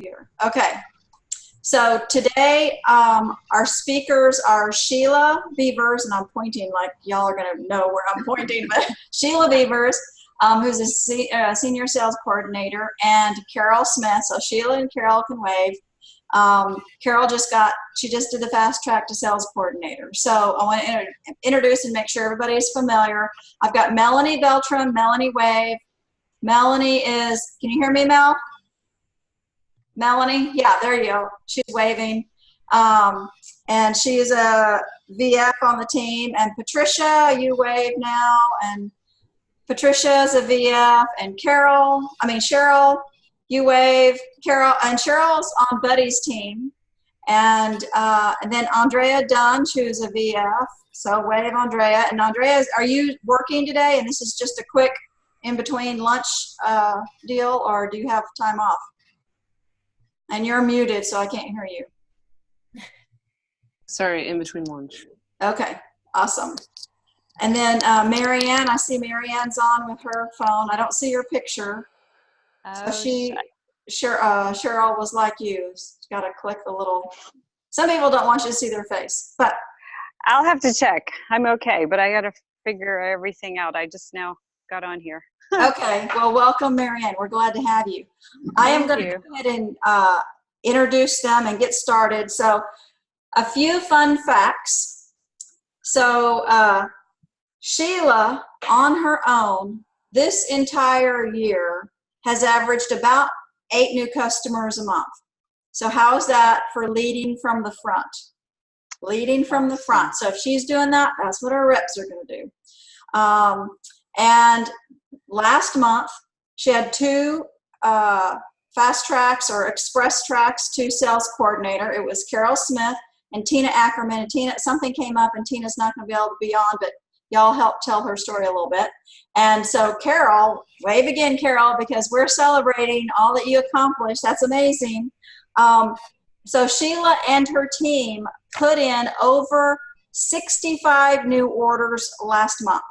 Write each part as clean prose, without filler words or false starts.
computer. Okay. So today, our speakers are Sheila Beavers, and I'm pointing like y'all are going to know where I'm pointing, but Sheila Beavers, who's a senior sales coordinator, and Carol Smith. So Sheila and Carol can wave. Carol just did the fast track to sales coordinator. So I want to introduce and make sure everybody is familiar. I've got Melanie Beltram. Melanie, wave. Melanie is, can you hear me, Mel? Melanie? Yeah, there you go. She's waving. And she's a VF on the team. And Patricia, you wave now. And Patricia's a VF. And Cheryl, you wave. Carol, and Cheryl's on Buddy's team. And then Andrea Dunn, who's a VF. So wave, Andrea. And Andrea, are you working today? And this is just a quick in-between lunch deal, or do you have time off? And you're muted, so I can't hear you. Sorry, in between lunch. Okay, awesome. And then Marianne, I see Marianne's on with her phone. I don't see your picture. So Cheryl was like you. She's got to click the little. Some people don't want you to see their face, but I'll have to check. I'm okay, but I got to figure everything out. I just now got on here. Okay, well, welcome, Marianne. We're glad to have you. I am going to go ahead and introduce them and get started. So a few fun facts. So Sheila, on her own, this entire year has averaged about 8 new customers a month. So how is that for leading from the front? Leading from the front. So if she's doing that, that's what our reps are going to do. And last month, she had 2 fast tracks or express tracks to sales coordinator. It was Carol Smith and Tina Ackerman. And Tina, something came up, and Tina's not going to be able to be on, but y'all help tell her story a little bit. And so Carol, wave again, Carol, because we're celebrating all that you accomplished. That's amazing. So Sheila and her team put in over 65 new orders last month.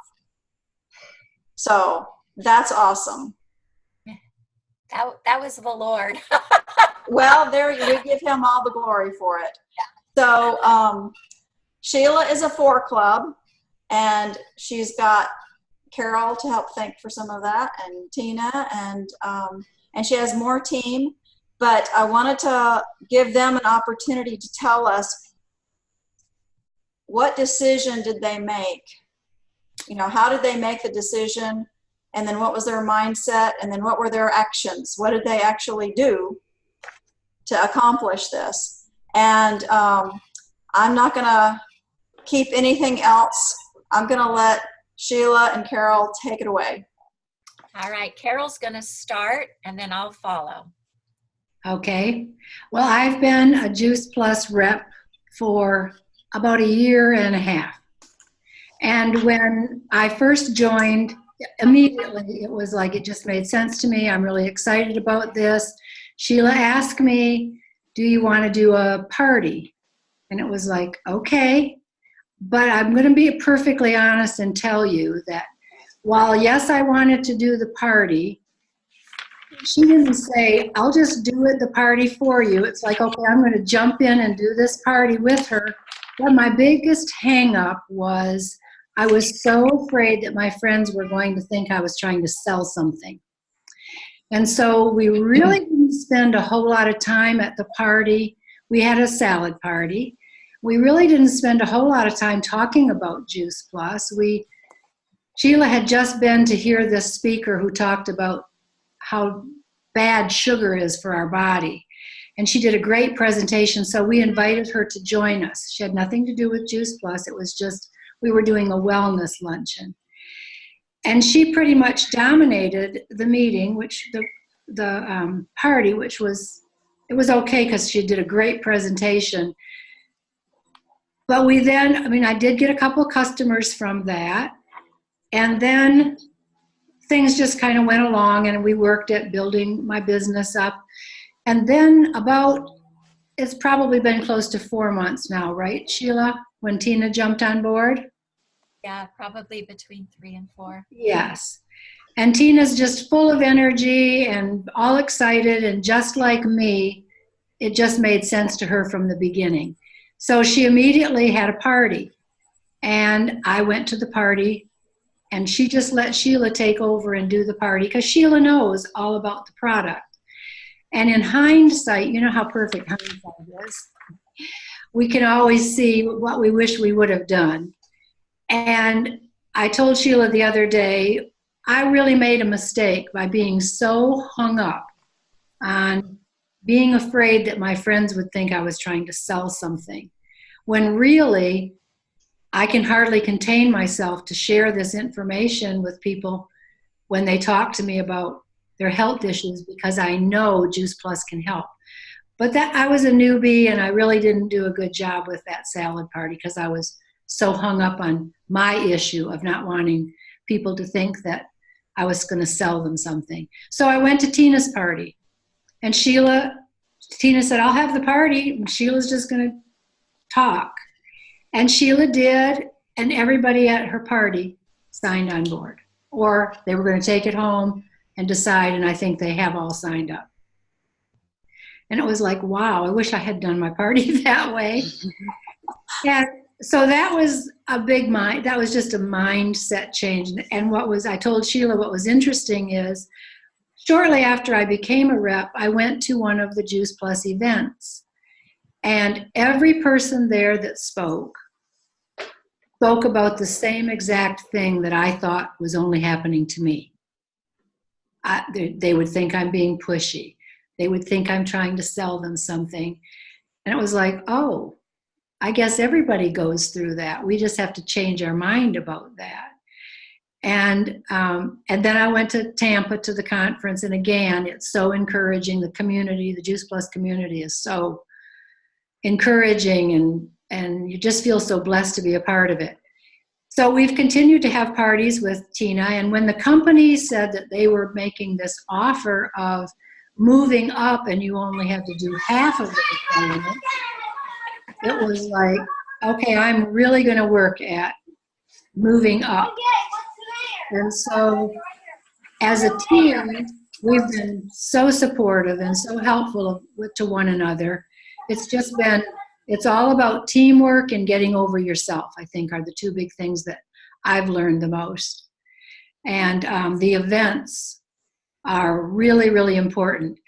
So that's awesome. That was the Lord. Well, we give him all the glory for it. So Sheila is a 4 club, and she's got Carol to help think for some of that, and Tina, and she has more team. But I wanted to give them an opportunity to tell us, what decision did they make? You know, how did they make the decision? And then what was their mindset? And then what were their actions? What did they actually do to accomplish this? And I'm not going to keep anything else. I'm going to let Sheila and Carol take it away. All right, Carol's going to start, and then I'll follow. Okay. Well, I've been a Juice Plus rep for about 1.5 years. And when I first joined, immediately it was like it just made sense to me. I'm really excited about this. Sheila asked me, do you want to do a party? And it was like, okay. But I'm going to be perfectly honest and tell you that while, yes, I wanted to do the party, she didn't say, I'll just do the party for you. It's like, okay, I'm going to jump in and do this party with her. But my biggest hang up was I was so afraid that my friends were going to think I was trying to sell something. And so we really didn't spend a whole lot of time at the party. We had a salad party. We really didn't spend a whole lot of time talking about Juice Plus. Sheila had just been to hear this speaker who talked about how bad sugar is for our body. And she did a great presentation, so we invited her to join us. She had nothing to do with Juice Plus. It was just, we were doing a wellness luncheon. And she pretty much dominated the meeting, which the party, which was, it was okay because she did a great presentation. But we then, I did get a couple customers from that. And then things just kind of went along, and we worked at building my business up. And then it's probably been close to 4 months now, right, Sheila, when Tina jumped on board? Yeah, probably between 3 and 4. Yes. And Tina's just full of energy and all excited, and just like me, it just made sense to her from the beginning. So she immediately had a party, and I went to the party, and she just let Sheila take over and do the party because Sheila knows all about the product. And in hindsight, you know how perfect hindsight is. We can always see what we wish we would have done. And I told Sheila the other day, I really made a mistake by being so hung up on being afraid that my friends would think I was trying to sell something, when really I can hardly contain myself to share this information with people when they talk to me about their health issues, because I know Juice Plus can help. But that I was a newbie, and I really didn't do a good job with that salad party because I was so hung up on my issue of not wanting people to think that I was going to sell them something. So I went to Tina's party, and Tina said, I'll have the party, and Sheila's just going to talk. And Sheila did, and everybody at her party signed on board. Or they were going to take it home and decide, and I think they have all signed up. And it was like, wow, I wish I had done my party that way. And so that was that was just a mindset change. And I told Sheila what was interesting is, shortly after I became a rep, I went to one of the Juice Plus events. And every person there that spoke about the same exact thing that I thought was only happening to me. They would think I'm being pushy. They would think I'm trying to sell them something. And it was like, oh, I guess everybody goes through that. We just have to change our mind about that. And then I went to Tampa to the conference. And again, it's so encouraging. The community, the Juice Plus community is so encouraging, and you just feel so blessed to be a part of it. So we've continued to have parties with Tina, and when the company said that they were making this offer of moving up and you only have to do half of the requirement, it was like, okay, I'm really going to work at moving up. And so as a team, we've been so supportive and so helpful to one another. It's all about teamwork and getting over yourself, I think, are the two big things that I've learned the most. And the events are really, really important.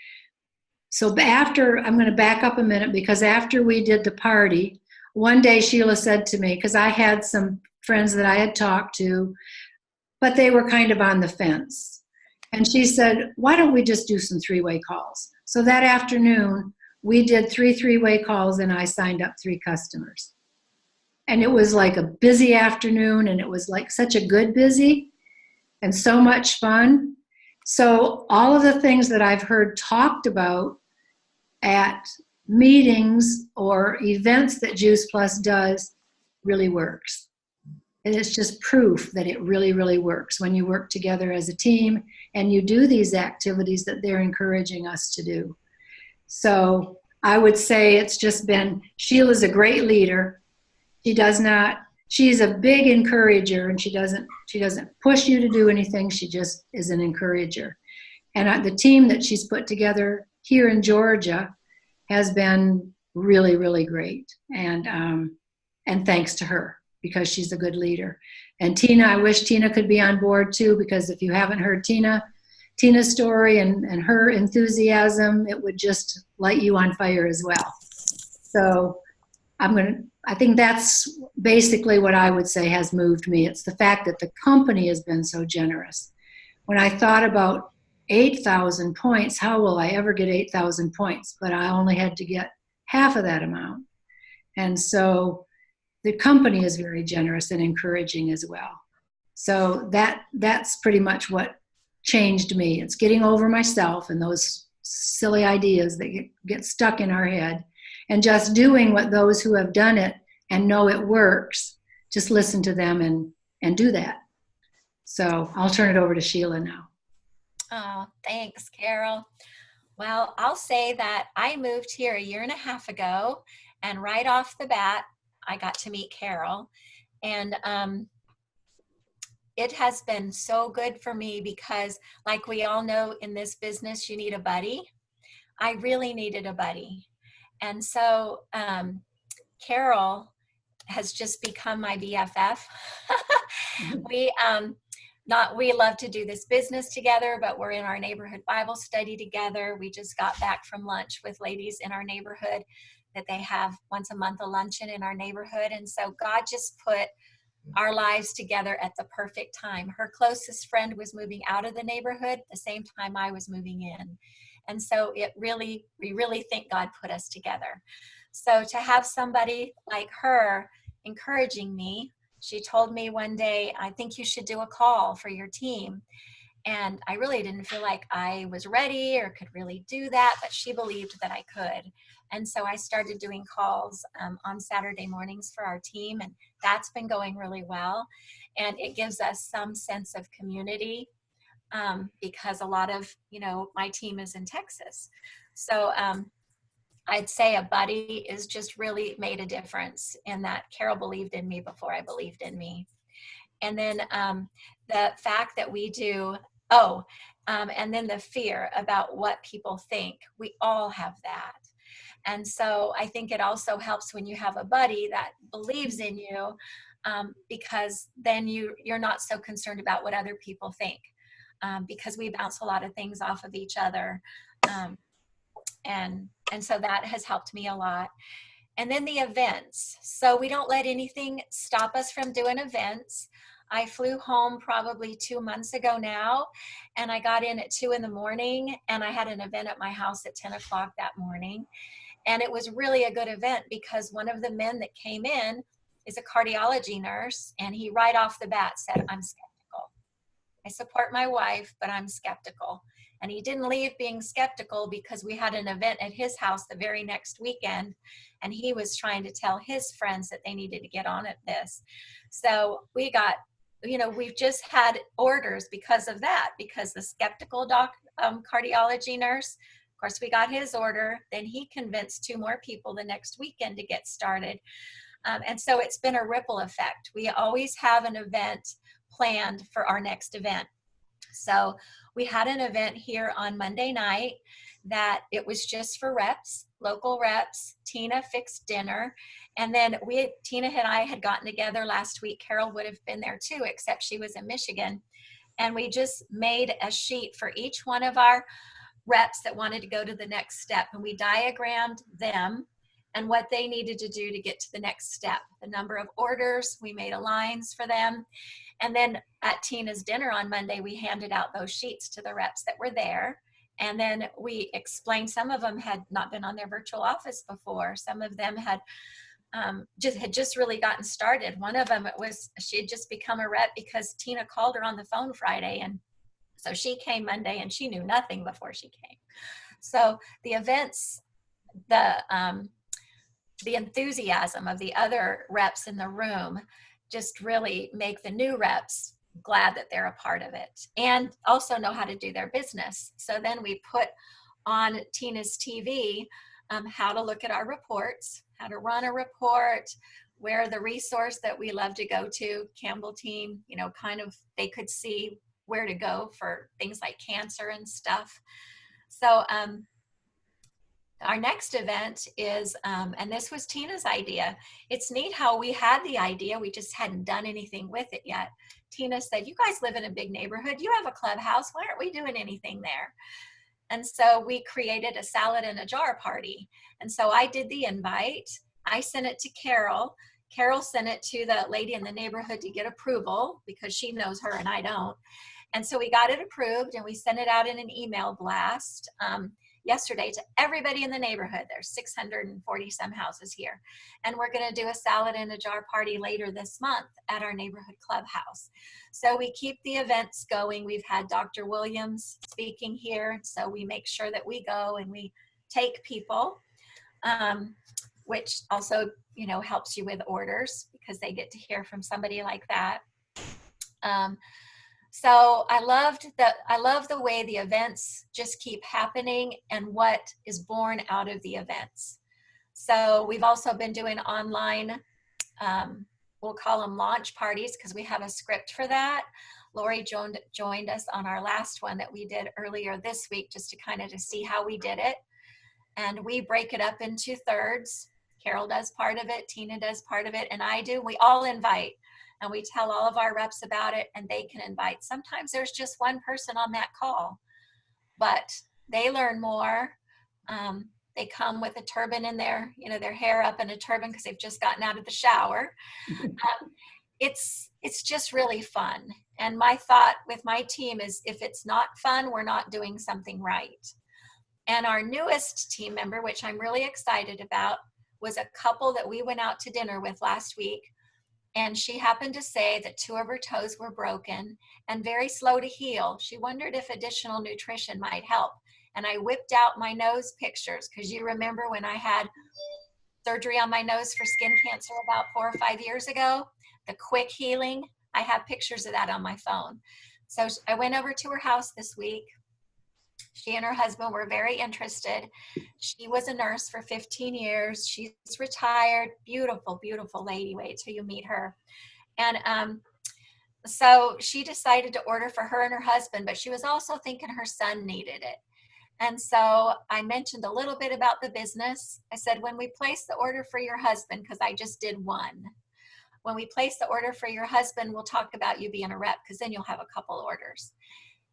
So I'm going to back up a minute, because after we did the party, one day Sheila said to me, because I had some friends that I had talked to, but they were kind of on the fence. And she said, why don't we just do some three-way calls? So that afternoon, we did three-way calls, and I signed up 3 customers. And it was like a busy afternoon, and it was like such a good busy and so much fun. So all of the things that I've heard talked about at meetings or events that Juice Plus does really works. And it's just proof that it really, really works when you work together as a team and you do these activities that they're encouraging us to do. So I would say it's just been, Sheila's a great leader. She's a big encourager, and she doesn't push you to do anything. She just is an encourager. And the team that she's put together here in Georgia has been really, really great. And thanks to her, because she's a good leader. And Tina, I wish Tina could be on board too, because if you haven't heard Tina's story and her enthusiasm, it would just light you on fire as well. So I think that's basically what I would say has moved me. It's the fact that the company has been so generous. When I thought about 8,000 points, how will I ever get 8,000 points? But I only had to get half of that amount. And so the company is very generous and encouraging as well. So that's pretty much what changed me. It's getting over myself and those silly ideas that get stuck in our head, and just doing what those who have done it and know it works, just listen to them and do that. So I'll turn it over to Sheila now. Oh, thanks, Carol. Well, I'll say that I moved here 1.5 years ago, and right off the bat, I got to meet Carol. And it has been so good for me because, like we all know in this business, you need a buddy. I really needed a buddy. And so Carol has just become my BFF. We love to do this business together, but we're in our neighborhood Bible study together. We just got back from lunch with ladies in our neighborhood that they have once a month a luncheon in our neighborhood. And so God just put our lives together at the perfect time. Her closest friend was moving out of the neighborhood the same time I was moving in. And so we really think God put us together. So to have somebody like her encouraging me, she told me one day, I think you should do a call for your team. And I really didn't feel like I was ready or could really do that, but she believed that I could. And so I started doing calls on Saturday mornings for our team, and that's been going really well. And it gives us some sense of community because a lot of, my team is in Texas. So I'd say a buddy is just really made a difference in that Carol believed in me before I believed in me. And then the fact that we do, and then the fear about what people think, we all have that. And so I think it also helps when you have a buddy that believes in you because then you're not so concerned about what other people think because we bounce a lot of things off of each other. And so that has helped me a lot. And then the events. So we don't let anything stop us from doing events. I flew home probably 2 months ago now, and I got in at 2 a.m, and I had an event at my house at 10 o'clock that morning. And it was really a good event because one of the men that came in is a cardiology nurse, and he right off the bat said, I'm skeptical. I support my wife, but I'm skeptical. And he didn't leave being skeptical because we had an event at his house the very next weekend, and he was trying to tell his friends that they needed to get on at this. So we got, we've just had orders because of that, because the skeptical cardiology nurse, of course, we got his order. Then he convinced 2 more people the next weekend to get started. And so it's been a ripple effect. We always have an event planned for our next event. So we had an event here on Monday night that it was just for reps, local reps. Tina fixed dinner. And then Tina and I had gotten together last week. Carol would have been there too, except she was in Michigan. And we just made a sheet for each one of our reps that wanted to go to the next step. And we diagrammed them and what they needed to do to get to the next step. The number of orders, we made lines for them. And then at Tina's dinner on Monday, we handed out those sheets to the reps that were there. And then we explained, some of them had not been on their virtual office before. Some of them had just really gotten started. One of them, she had just become a rep because Tina called her on the phone Friday. And so she came Monday and she knew nothing before she came. So the events, the enthusiasm of the other reps in the room just really make the new reps glad that they're a part of it and also know how to do their business. So then we put on Tina's TV how to look at our reports, how to run a report, where the resource that we love to go to, Campbell team, kind of they could see where to go for things like cancer and stuff. So our next event is, and this was Tina's idea. It's neat how we had the idea, we just hadn't done anything with it yet. Tina said, you guys live in a big neighborhood, you have a clubhouse, why aren't we doing anything there? And so we created a salad in a jar party. And so I did the invite, I sent it to Carol. Carol sent it to the lady in the neighborhood to get approval because she knows her and I don't. And so we got it approved and we sent it out in an email blast yesterday to everybody in the neighborhood. There's 640 some houses here. And we're going to do a salad in a jar party later this month at our neighborhood clubhouse. So we keep the events going. We've had Dr. Williams speaking here. So we make sure that we go and we take people, which also, helps you with orders because they get to hear from somebody like that. So I love the way the events just keep happening and what is born out of the events. So we've also been doing online we'll call them launch parties because we have a script for that. Lori joined us on our last one that we did earlier this week, just to kind of to see how we did it. And we break it up into thirds. Carol does part of it, Tina does part of it, and I do. We all invite, and we tell all of our reps about it, and they can invite. Sometimes there's just one person on that call, but they learn more. They come with a turban in their, their hair up in a turban because they've just gotten out of the shower. It's just really fun. And my thought with my team is, if it's not fun, we're not doing something right. And our newest team member, which I'm really excited about, was a couple that we went out to dinner with last week. And she happened to say that 2 of her toes were broken and very slow to heal. She wondered if additional nutrition might help. And I whipped out my nose pictures, because you remember when I had surgery on my nose for skin cancer about 4 or 5 years ago, the quick healing. I have pictures of that on my phone. So I went over to her house this week. She and her husband were very interested. She was a nurse for 15 years. She's retired. Beautiful, beautiful lady. Wait till you meet her. And so she decided to order for her and her husband, but she was also thinking her son needed it. And so I mentioned a little bit about the business. I said, when we place the order for your husband, because I just did one, when we place the order for your husband, we'll talk about you being a rep, because then you'll have a couple orders.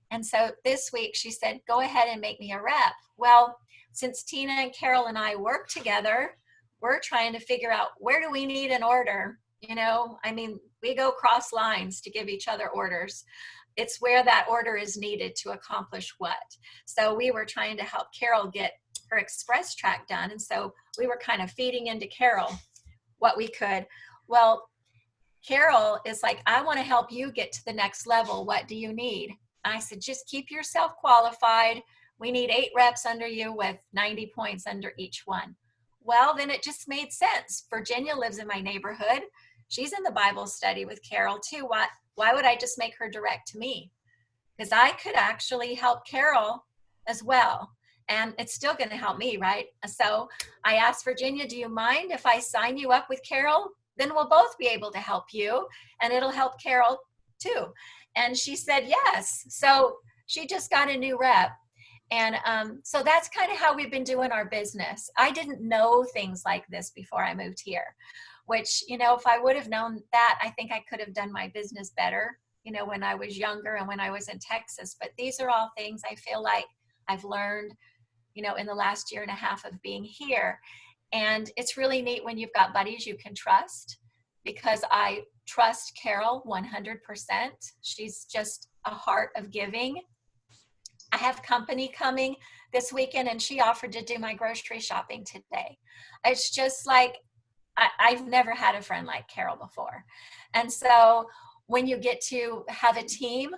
And so this week she said, go ahead and make me a rep. Well, since Tina and Carol and I work together, we're trying to figure out, where do we need an order? We go cross lines to give each other orders. It's where that order is needed to accomplish what. So we were trying to help Carol get her express track done. And so we were kind of feeding into Carol what we could. Well, Carol is like, I want to help you get to the next level. What do you need? I said, just keep yourself qualified. We need 8 reps under you with 90 points under each one. Well, then it just made sense. Virginia lives in my neighborhood. She's in the Bible study with Carol too. Why would I just make her direct to me? Because I could actually help Carol as well. And it's still going to help me, right? So I asked Virginia, do you mind if I sign you up with Carol? Then we'll both be able to help you, and it'll help Carol too. And she said yes. So she just got a new rep. And so that's kind of how we've been doing our business. I didn't know things like this before I moved here, which, if I would have known that, I think I could have done my business better, when I was younger and when I was in Texas. But these are all things I feel like I've learned, in the last year and a half of being here. And it's really neat when you've got buddies you can trust, because I trust Carol 100%. She's just a heart of giving. I have company coming this weekend, and she offered to do my grocery shopping today. It's just like, I've never had a friend like Carol before. And so when you get to have a team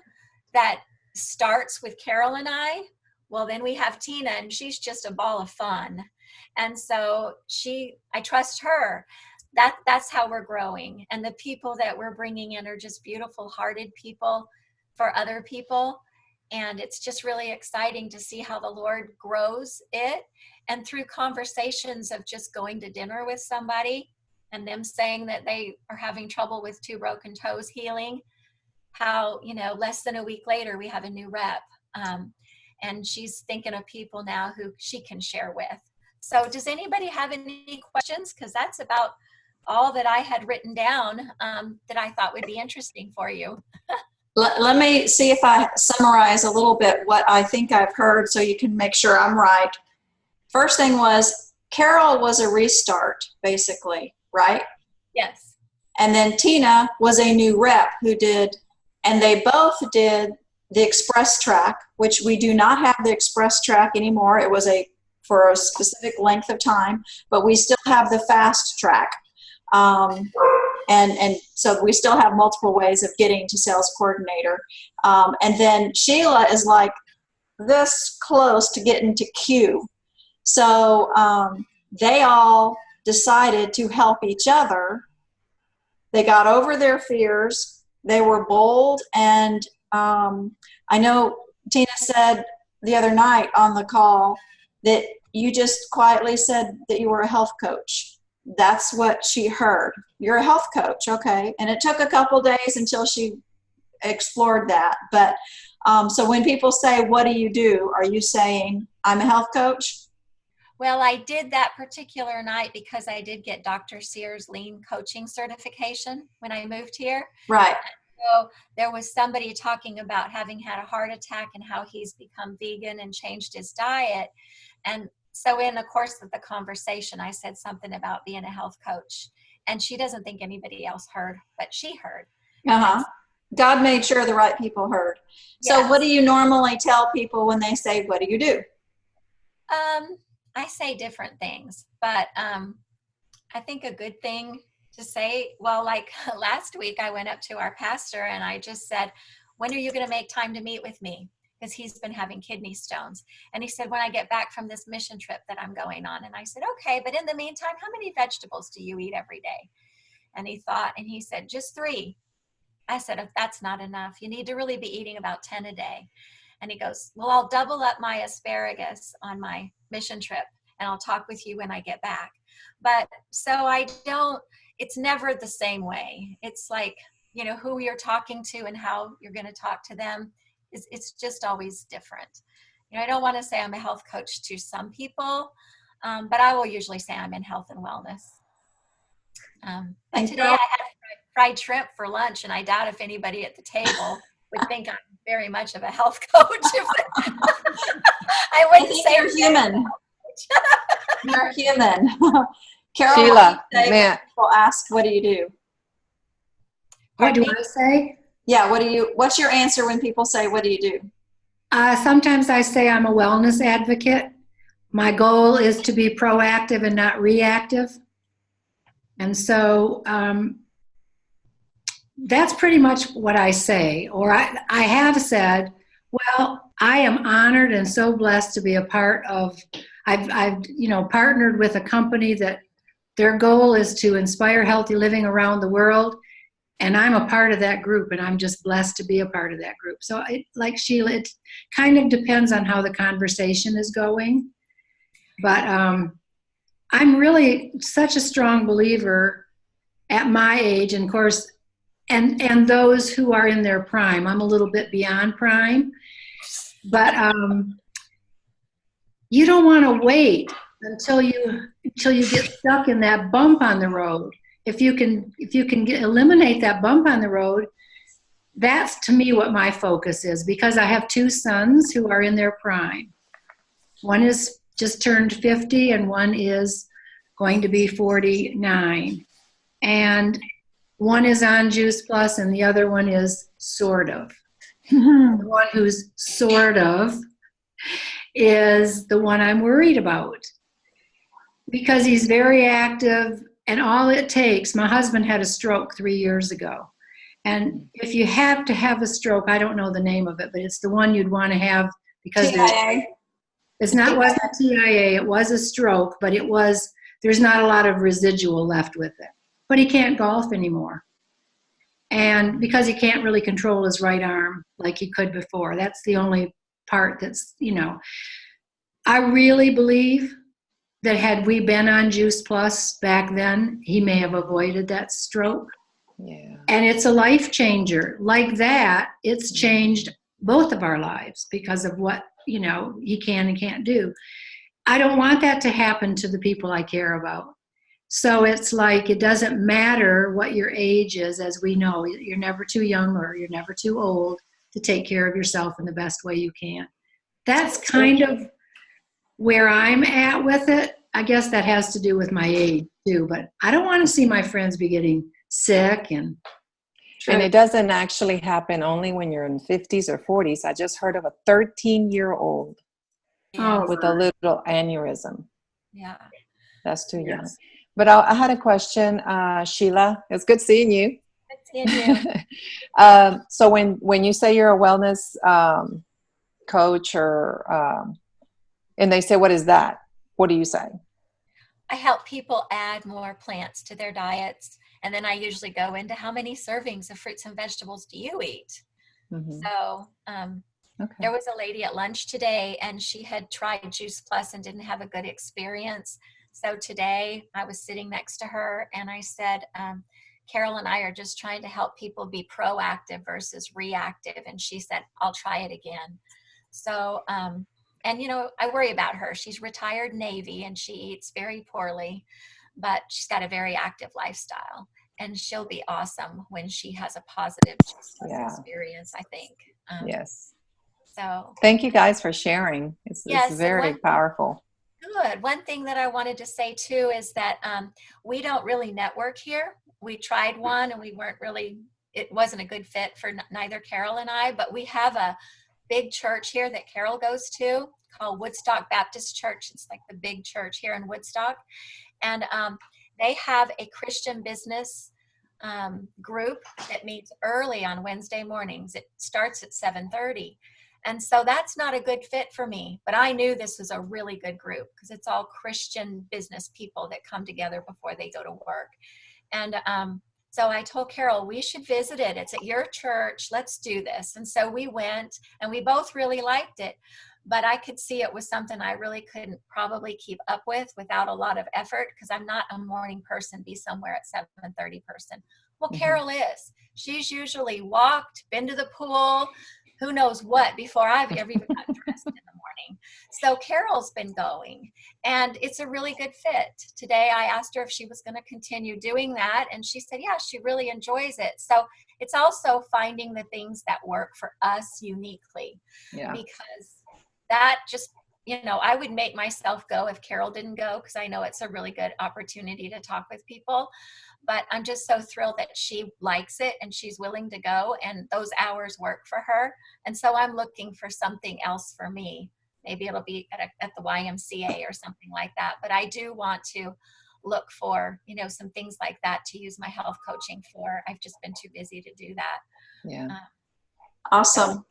that starts with Carol and I, well, then we have Tina, and she's just a ball of fun. And so I trust her. That's how we're growing. And the people that we're bringing in are just beautiful hearted people for other people. And it's just really exciting to see how the Lord grows it. And through conversations of just going to dinner with somebody and them saying that they are having trouble with 2 broken toes healing, how, less than a week later, we have a new rep. And she's thinking of people now who she can share with. So does anybody have any questions? Because that's about all that I had written down that I thought would be interesting for you. Let me see if I summarize a little bit what I think I've heard, so you can make sure I'm right. First thing was, Carol was a restart, basically, right? Yes. And then Tina was a new rep who did, and they both did the express track, which we do not have the express track anymore. It was for a specific length of time, but we still have the fast track. And so we still have multiple ways of getting to sales coordinator. And then Sheila is like this close to getting to Q. So they all decided to help each other. They got over their fears. They were bold. And I know Tina said the other night on the call that you just quietly said that you were a health coach. that's what she heard. You're a health coach, okay. And it took a couple days until she explored that. But so when people say, what do you do? Are you saying, I'm a health coach? Well, I did that particular night because I did get Dr. Sears Lean Coaching certification when I moved here. Right. So there was somebody talking about having had a heart attack and how he's become vegan and changed his diet. And so in the course of the conversation, I said something about being a health coach. And she doesn't think anybody else heard, but she heard. Uh-huh. God made sure the right people heard. So Yes. what do you normally tell people when they say, what do you do? I say different things, but I think a good thing to say, well, like last week I went up to our pastor and I just said, when are you going to make time to meet with me? Because he's been having kidney stones. And he said, when I get back from this mission trip that I'm going on. And I said, okay, but in the meantime, how many vegetables do you eat every day? And he thought, and he said, just 3. I said, if that's not enough, you need to really be eating about 10 a day. And he goes, well, I'll double up my asparagus on my mission trip and I'll talk with you when I get back. But so it's never the same way. It's like, you know, who you're talking to and how you're going to talk to them it's just always different. You know, I don't want to say I'm a health coach to some people, but I will usually say I'm in health and wellness. But today I had fried shrimp for lunch, and I doubt if anybody at the table would think I'm very much of a health coach. I wouldn't say you're human. You're human. Carol, Sheila, people ask, what do you do? What do I say? Yeah, what's your answer when people say, what do you do? Sometimes I say I'm a wellness advocate. My goal is to be proactive and not reactive. And so that's pretty much what I say. Or I have said, well, I am honored and so blessed to be a part of, I've partnered with a company that their goal is to inspire healthy living around the world. And I'm a part of that group, and I'm just blessed to be a part of that group. So like Sheila, it kind of depends on how the conversation is going. But I'm really such a strong believer at my age, and of course, and those who are in their prime. I'm a little bit beyond prime. But you don't want to wait until you get stuck in that bump on the road. If you can eliminate that bump on the road, that's to me what my focus is, because I have 2 sons who are in their prime. One is just turned 50 and one is going to be 49. And one is on Juice Plus and the other one is sort of. The one who's sort of is the one I'm worried about, because he's very active. And all it takes, my husband had a stroke 3 years ago. And if you have to have a stroke, I don't know the name of it, but it's the one you'd want to have because TIA. wasn't TIA, it was a stroke, but there's not a lot of residual left with it. But he can't golf anymore. And because he can't really control his right arm like he could before. That's the only part that's, I really believe that had we been on Juice Plus back then, he may have avoided that stroke. Yeah. And it's a life changer. Like that, it's changed both of our lives because of what, he can and can't do. I don't want that to happen to the people I care about. So it's like, it doesn't matter what your age is, as we know, you're never too young or you're never too old to take care of yourself in the best way you can. That's kind of where I'm at with it. I guess that has to do with my age too, but I don't want to see my friends be getting sick. And it doesn't actually happen only when you're in 50s or 40s. I just heard of a 13-year-old with a little aneurysm. Yeah. That's too young. But I had a question, Sheila. It's good seeing you. Good seeing you. So when you say you're a wellness coach or and they say, what is that? What do you say? I help people add more plants to their diets. And then I usually go into how many servings of fruits and vegetables do you eat? Mm-hmm. So there was a lady at lunch today and she had tried Juice Plus and didn't have a good experience. So today I was sitting next to her and I said, Carol and I are just trying to help people be proactive versus reactive. And she said, I'll try it again. So, and you know, I worry about her. She's retired Navy and she eats very poorly, but she's got a very active lifestyle. And she'll be awesome when she has a positive experience, I think. Yes. So thank you guys for sharing. It's very powerful. Good. One thing that I wanted to say too is that we don't really network here. We tried one and it wasn't a good fit for neither Carol and I, but we have a big church here that Carol goes to called Woodstock Baptist Church. It's like the big church here in Woodstock. And they have a Christian business group that meets early on Wednesday mornings. It starts at 7:30. And so that's not a good fit for me, but I knew this was a really good group because it's all Christian business people that come together before they go to work. And so I told Carol, we should visit it. It's at your church. Let's do this. And so we went and we both really liked it, but I could see it was something I really couldn't probably keep up with without a lot of effort because I'm not a morning person, be somewhere at 7:30 person. Well, Carol is. She's usually walked, been to the pool, who knows what before I've ever even got dressed in the morning. So Carol's been going and it's a really good fit. Today I asked her if she was going to continue doing that and she said, yeah, she really enjoys it. So it's also finding the things that work for us uniquely because that just, you know, I would make myself go if Carol didn't go because I know it's a really good opportunity to talk with people. But I'm just so thrilled that she likes it and she's willing to go and those hours work for her. And so I'm looking for something else for me. Maybe it'll be at the YMCA or something like that. But I do want to look for, you know, some things like that to use my health coaching for. I've just been too busy to do that. Yeah. Awesome.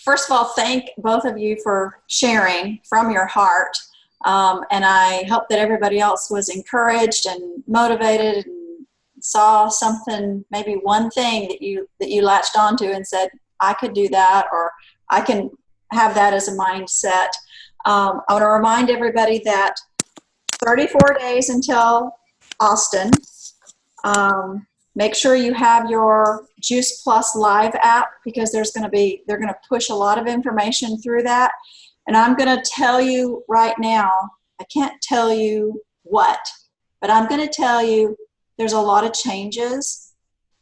First of all, thank both of you for sharing from your heart. And I hope that everybody else was encouraged and motivated and saw something, maybe one thing that you latched onto and said, I could do that, or I can have that as a mindset. I want to remind everybody that 34 days until Austin. Make sure you have your Juice Plus Live app because they're going to push a lot of information through that. And I'm going to tell you right now, I can't tell you what, but I'm going to tell you there's a lot of changes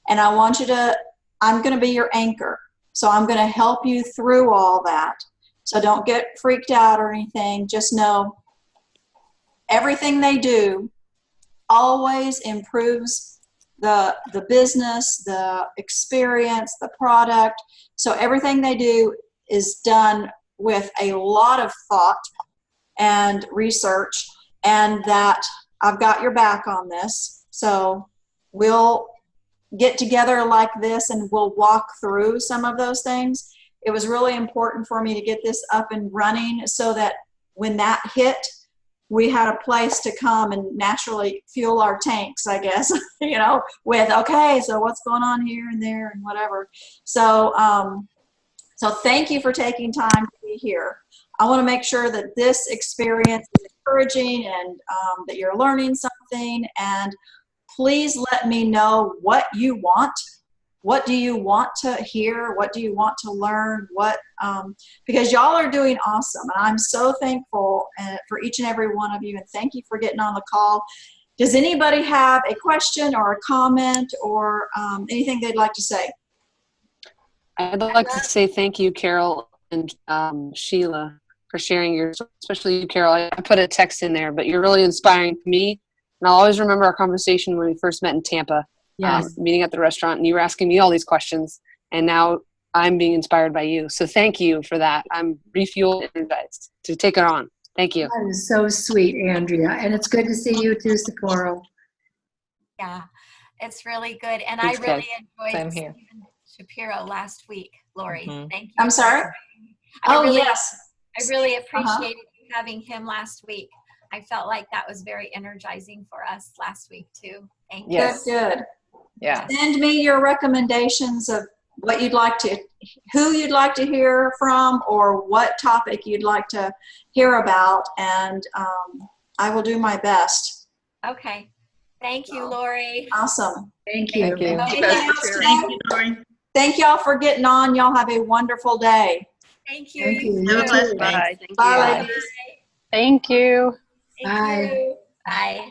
and I'm going to be your anchor. So I'm going to help you through all that. So don't get freaked out or anything. Just know everything they do always improves the business, the experience, the product. So everything they do is done with a lot of thought and research, and that I've got your back on this. So we'll get together like this and we'll walk through some of those things. It was really important for me to get this up and running so that when that hit, we had a place to come and naturally fuel our tanks, I guess, you know, with, okay, so what's going on here and there and whatever. So, so thank you for taking time to be here. I want to make sure that this experience is encouraging and that you're learning something. And please let me know what you want. What do you want to hear? What do you want to learn? Because y'all are doing awesome. And I'm so thankful for each and every one of you. And thank you for getting on the call. Does anybody have a question or a comment or anything they'd like to say? I'd like to say thank you, Carol and Sheila, for sharing your, especially you, Carol. I put a text in there, but you're really inspiring to me. And I'll always remember our conversation when we first met in Tampa, meeting at the restaurant, and you were asking me all these questions. And now I'm being inspired by you. So thank you for that. I'm refueled and energized to take it on. Thank you. That is so sweet, Andrea. And it's good to see you too, Socorro. Yeah, it's really good. And Thanks, I really Same enjoyed here. Stephen Shapiro last week, Lori. Thank you. I'm sorry? Yes. I really appreciated you having him last week. I felt like that was very energizing for us last week too. Thank you. Yes. Good. Yeah. Send me your recommendations of what you'd like to, who you'd like to hear from, or what topic you'd like to hear about, and I will do my best. Okay. Thank you, Lori. Awesome. Thank you. Thank you. Anything else today? Thank you, Lori. Thank y'all for getting on. Y'all have a wonderful day. Thank you. Thank you. Have a You blessed too. day. Bye. Thank Bye, you. ladies. Thank you. Thank Bye. you. Bye.